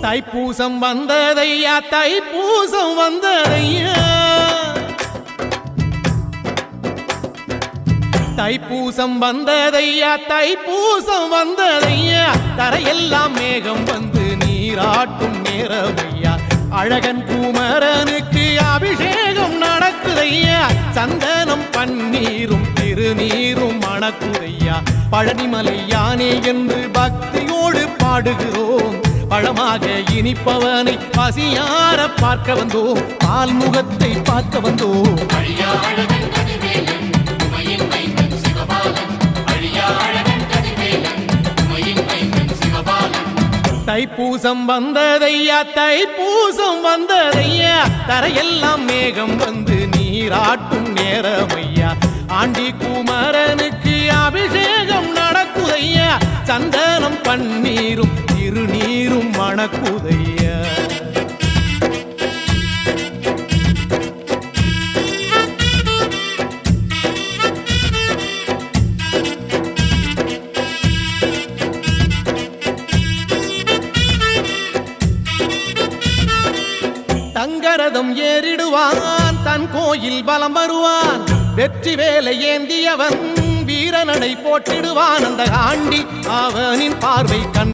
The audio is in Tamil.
தைப்பூசம் வந்ததையா தைப்பூசம் வந்ததையா தைப்பூசம் வந்ததையா தைப்பூசம் வந்ததையா தரையெல்லாம் மேகம் வந்து நீராட்டும் நேரமையா அழகன் குமரனுக்கு அபிஷேகம் நடக்குதையா சந்தனம் பன்னீரும் திருநீரும் மணக்குதையா பழனிமலை யானே என்று பக்தியோடு பாடுகிறோம் பழமாக இனிப்பவனை பசியார பார்க்க வந்தோம் பால்முகத்தை பார்க்க வந்தோம் தைப்பூசம் வந்ததையா தைப்பூசம் வந்ததையா தரையெல்லாம் மேகம் வந்து நீராட்டும் நேரமையா ஆண்டி குமரனுக்கு அபிஷேகம் நடக்குதையா சந்தனம் பன்னீரும் திருநீரும் மணக்குதையா தங்கரதம் ஏறிடுவான் தன் கோயில் பலம் வருவான் வெற்றி வேலை ஏந்தியவன் வீரனடை போட்டிடுவான் அந்த ஆண்டி அவனின் பார்வை கண்